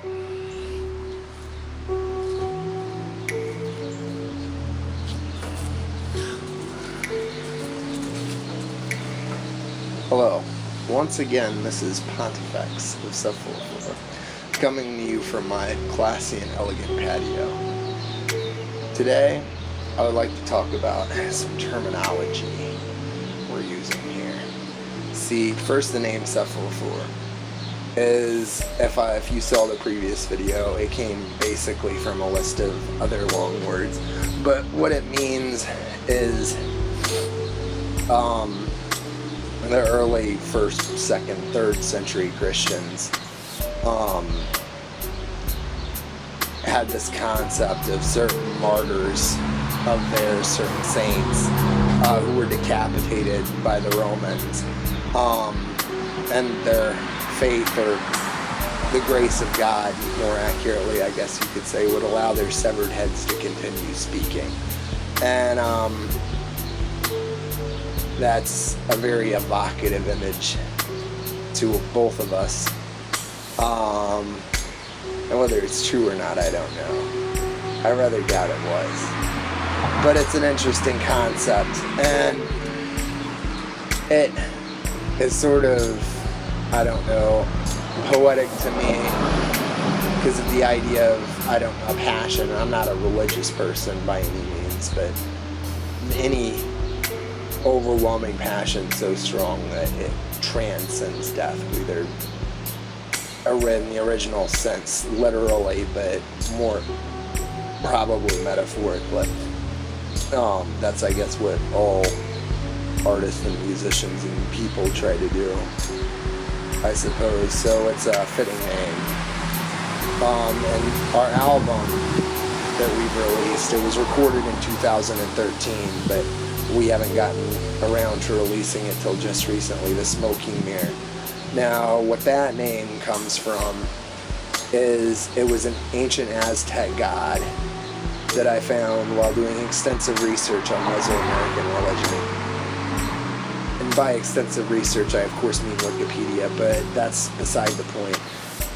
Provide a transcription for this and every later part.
Hello, once again this is PontFX of Sub-4 coming to you from my classy and elegant patio. Today I would like to talk about some terminology we're using here. See, first, the name Sub-4 is, if you saw the previous video, it came basically from a list of other long words, but what it means is the early 1st, 2nd, 3rd century Christians had this concept of certain martyrs of theirs, certain saints who were decapitated by the Romans, and their faith, or the grace of God, more accurately I guess you could say, would allow their severed heads to continue speaking. And that's a very evocative image to both of us. And whether it's true or not, I don't know. I rather doubt it was. But it's an interesting concept, and it is sort of, I don't know, poetic to me because of the idea of, I don't know, passion. I'm not a religious person by any means, but any overwhelming passion so strong that it transcends death, either in the original sense literally, but more probably metaphorically. That's, I guess, what all artists and musicians and people try to do, I suppose. So it's a fitting name. And our album that we've released, it was recorded in 2013, but we haven't gotten around to releasing it till just recently, The Smoking Mirror. Now, what that name comes from is it was an ancient Aztec god that I found while doing extensive research on Mesoamerican religion. And by extensive research, I of course mean Wikipedia, but that's beside the point.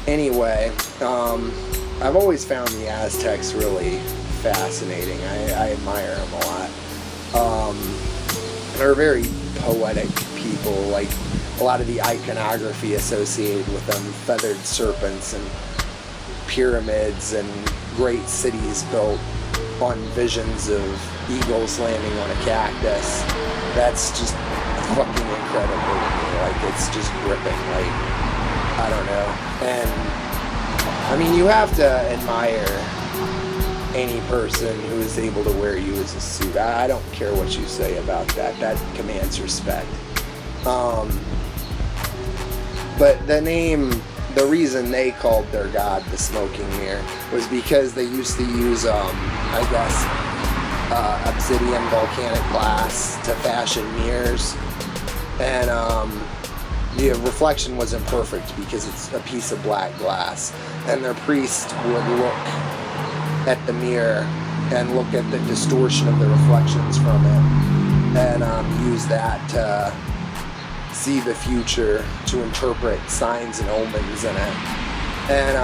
Anyway, I've always found the Aztecs really fascinating. I admire them a lot. They're very poetic people, like a lot of the iconography associated with them, feathered serpents and pyramids and great cities built on visions of eagles landing on a cactus. That's just fucking incredible to me. Like, it's just gripping, like, I don't know. And I mean, you have to admire any person who is able to wear you as a suit. I don't care what you say about that. That commands respect. But the name, the reason they called their god the Smoking Mirror was because they used to use, I guess, obsidian volcanic glass to fashion mirrors. And the reflection wasn't perfect because it's a piece of black glass. And their priest would look at the mirror and look at the distortion of the reflections from it, and use that to see the future, to interpret signs and omens in it. And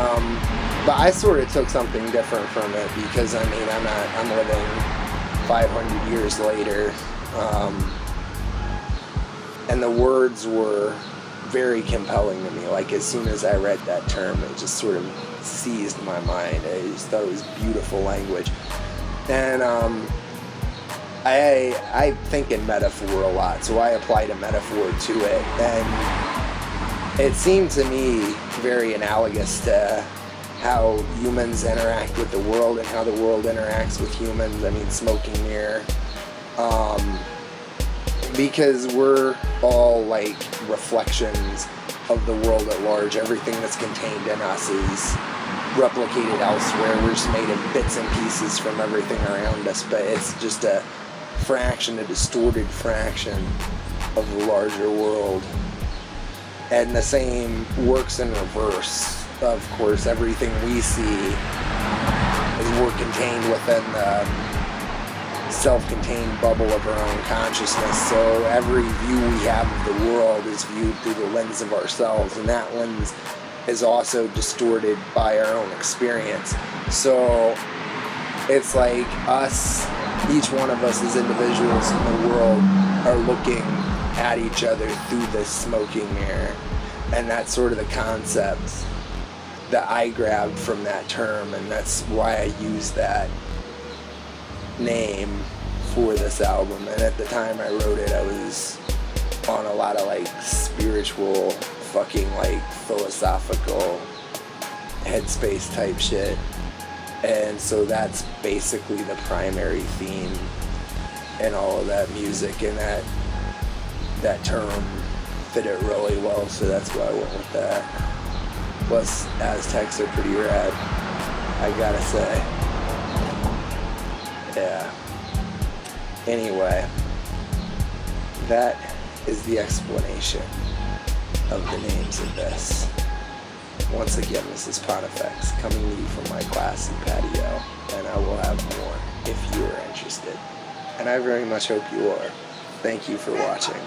but I sort of took something different from it because, I mean, I'm living 500 years later, and the words were very compelling to me. Like, as soon as I read that term, it just sort of seized my mind. I just thought it was beautiful language. And I think in metaphor a lot, so I applied a metaphor to it, and it seemed to me very analogous to how humans interact with the world and how the world interacts with humans. I mean, smoking mirror, because we're all like reflections of the world at large. Everything that's contained in us is replicated elsewhere. We're just made of bits and pieces from everything around us, but it's just a fraction, a distorted fraction of the larger world. And the same works in reverse. Of course, everything we see is we're contained within the self-contained bubble of our own consciousness. So every view we have of the world is viewed through the lens of ourselves, and that lens is also distorted by our own experience. So it's like us, each one of us as individuals in the world are looking at each other through this smoking mirror. And that's sort of the concept that I grabbed from that term, and that's why I used that name for this album. And at the time I wrote it, I was on a lot of like spiritual, fucking like philosophical headspace type shit. And so that's basically the primary theme in all of that music, and that term fit it really well, so that's why I went with that. Plus, Aztecs are pretty rad, I gotta say. Yeah. Anyway, that is the explanation of the names of this. Once again, this is PontFX coming to you from my classy patio, and I will have more if you are interested. And I very much hope you are. Thank you for watching.